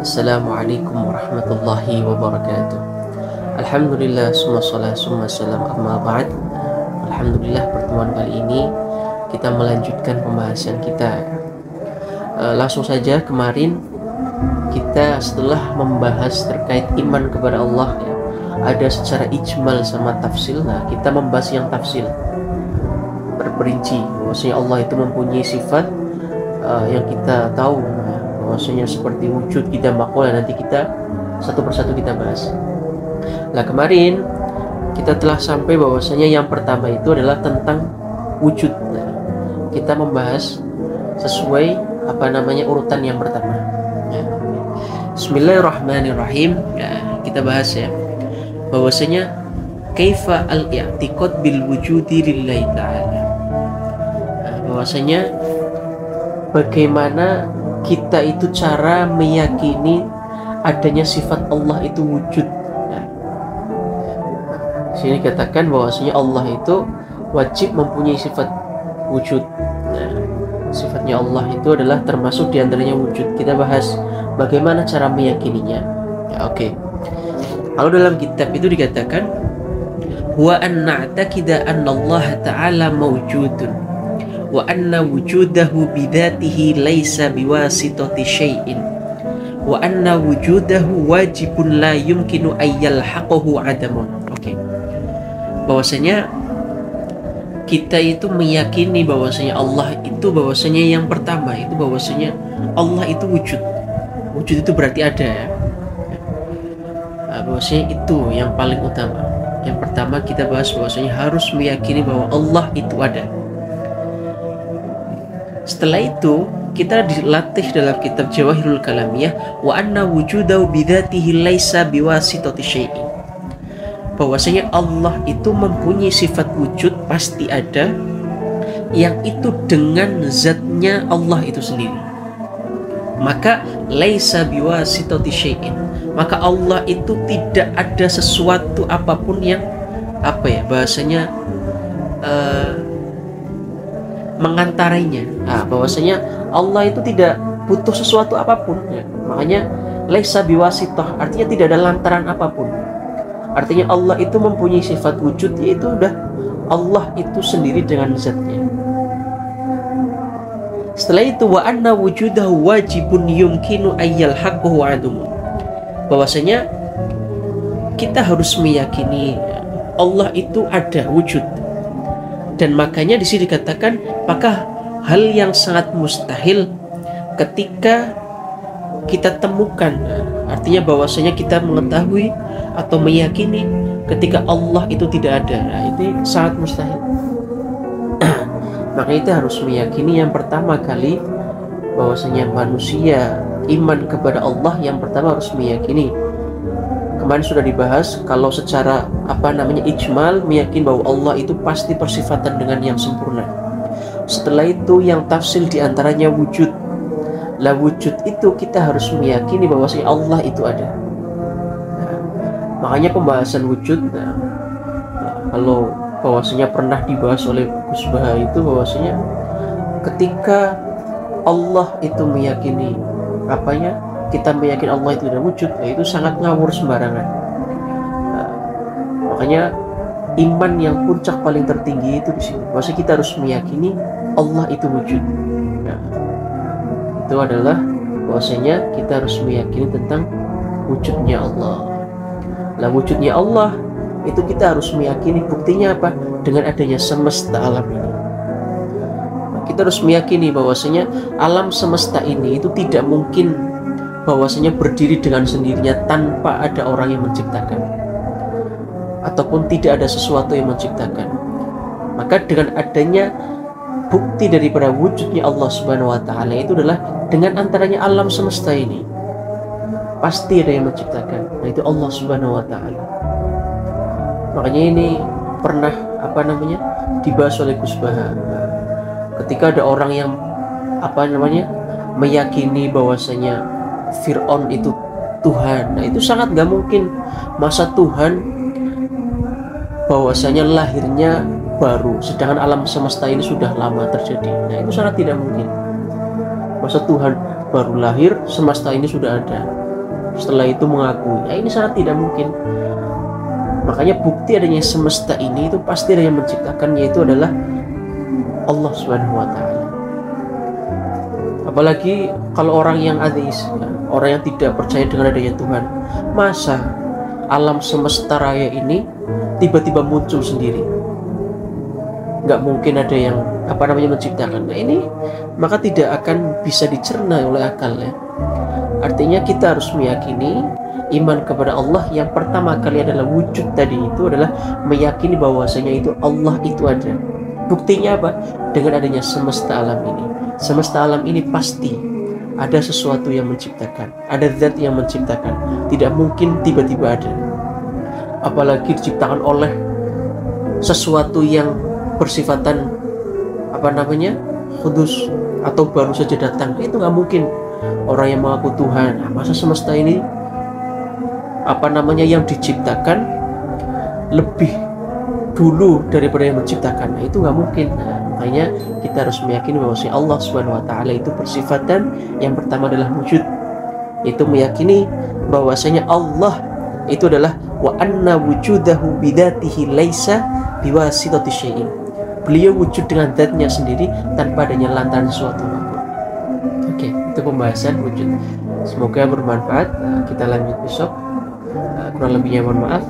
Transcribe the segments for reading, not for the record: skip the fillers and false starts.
Assalamualaikum warahmatullahi wabarakatuh. Alhamdulillah, summa salat summa salam, amma ba'd. Alhamdulillah, pertemuan kali ini kita melanjutkan pembahasan kita. Langsung saja, kemarin kita setelah membahas terkait iman kepada Allah ya, ada secara ijmal sama tafsil. Nah, kita membahas yang tafsil berperinci bahwasanya Allah itu mempunyai sifat yang kita tahu, bahwasanya seperti wujud, kita makhluk, nanti kita satu persatu kita bahas. Nah, kemarin kita telah sampai bahwasanya yang pertama itu adalah tentang wujud. Nah, kita membahas sesuai urutan yang pertama. Ya. Bismillahirrahmanirrahim. Ya, kita bahas ya bahwasanya kaifa al-i'tiqad bil wujudi lillahi ta'ala. Nah, bahwasanya bagaimana kita itu cara meyakini adanya sifat Allah itu wujud. Nah, sini katakan bahwasanya Allah itu wajib mempunyai sifat wujud. Nah, sifatnya Allah itu adalah termasuk diantaranya wujud. Kita bahas bagaimana cara meyakininya. Ya, oke. Kalau dalam kitab itu dikatakan wa an na'taqida anna Allah ta'ala mawjudun wa anna wujudahu bidzatihi laisa biwasitati syai'in wa anna wujudahu wajibun la yumkinu ayyalhaqahu adamun. Oke. Bahwasanya kita itu meyakini bahwasanya Allah itu bahwasanya yang pertama itu bahwasanya Allah itu wujud. Wujud itu berarti ada ya. Nah, bahwasanya itu yang paling utama. Yang pertama kita bahas bahwasanya harus meyakini bahwa Allah itu ada. Setelah itu kita dilatih dalam kitab Jawahirul Kalamiyah wa anna wujudahu bidzatihi laisa biwasitati syai'in. Bahwasanya Allah itu mempunyai sifat wujud, pasti ada, yang itu dengan zatnya Allah itu sendiri. Maka laisa biwasitati syai'in. Maka Allah itu tidak ada sesuatu apapun yang bahasanya mengantarainya. Nah, bahwasanya Allah itu tidak butuh sesuatu apapun ya. Makanya laisa biwasitah, artinya tidak ada lantaran apapun. Artinya Allah itu mempunyai sifat wujud, yaitu udah Allah itu sendiri dengan zatnya. Setelah itu wa anna wujudahu wajibun yumkinu ayyal haqqahu adumun. Bahwasanya kita harus meyakini Allah itu ada wujud. Dan makanya di sini dikatakan maka hal yang sangat mustahil ketika kita temukan, artinya bahwasanya kita mengetahui atau meyakini ketika Allah itu tidak ada. Nah, itu sangat mustahil. Maka kita harus meyakini yang pertama kali bahwasanya manusia iman kepada Allah, yang pertama harus meyakini. Kemarin sudah dibahas kalau secara ijmal meyakini bahwa Allah itu pasti persifatan dengan yang sempurna. Setelah itu yang tafsil diantaranya wujud. Lah wujud itu kita harus meyakini bahwasanya Allah itu ada. Nah, makanya pembahasan wujud kalau bahwasanya pernah dibahas oleh Gus Baha itu bahwasanya ketika Allah itu meyakini kita meyakini Allah itu tidak wujud, itu sangat ngawur sembarangan. Nah, makanya iman yang puncak paling tertinggi itu di sini. Maksudnya kita harus meyakini Allah itu wujud. Nah, itu adalah bahwasanya kita harus meyakini tentang wujudnya Allah. Lah wujudnya Allah itu kita harus meyakini, buktinya apa? Dengan adanya semesta alam ini. Nah, kita harus meyakini bahwasanya alam semesta ini itu tidak mungkin bahwasanya berdiri dengan sendirinya tanpa ada orang yang menciptakan, ataupun tidak ada sesuatu yang menciptakan. Maka dengan adanya bukti daripada wujudnya Allah Subhanahu wa ta'ala itu adalah dengan antaranya alam semesta ini pasti ada yang menciptakan. Nah, itu Allah Subhanahu wa ta'ala. Makanya ini pernah dibahas oleh Gus Baha. Ketika ada orang yang meyakini bahwasanya Fir'aun itu Tuhan. Nah, itu sangat gak mungkin. Masa Tuhan bahwasanya lahirnya baru, sedangkan alam semesta ini sudah lama terjadi. Nah, itu sangat tidak mungkin. Masa Tuhan baru lahir, semesta ini sudah ada. setelah itu mengakui. Ya, ini sangat tidak mungkin. Makanya bukti adanya semesta ini itu pasti ada yang menciptakan, yaitu adalah Allah Subhanahu wa taala. Apalagi kalau orang yang ateis, ya, orang yang tidak percaya dengan adanya Tuhan, masa alam semesta raya ini tiba-tiba muncul sendiri? Nggak mungkin ada yang menciptakan. Nah ini maka tidak akan bisa dicerna oleh akal ya. Artinya kita harus meyakini iman kepada Allah yang pertama kali adalah wujud tadi itu adalah meyakini bahwasanya itu Allah itu ada. Buktinya apa? Dengan adanya semesta alam ini. Semesta alam ini pasti ada sesuatu yang menciptakan, ada zat yang menciptakan. Tidak mungkin tiba-tiba ada. Apalagi diciptakan oleh sesuatu yang bersifatan kudus atau baru saja datang. Itu nggak mungkin. Orang yang mengaku Tuhan, masa semesta ini yang diciptakan lebih dulu daripada yang menciptakan? Nah, itu nggak mungkin. Nah, makanya kita harus meyakini bahwa si Allah Subhanahu wa taala itu bersifatan yang pertama adalah wujud. Itu meyakini bahwasanya Allah itu adalah wa anna wujudahu bidzatihi laisa biwasitati syai'in. Beliau wujud dengan zatnya sendiri tanpa adanya lantaran sesuatu apapun. Oke, itu pembahasan wujud. Semoga bermanfaat. Kita lanjut besok. Kurang lebihnya mohon maaf.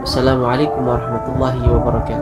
Assalamualaikum warahmatullahi wabarakatuh.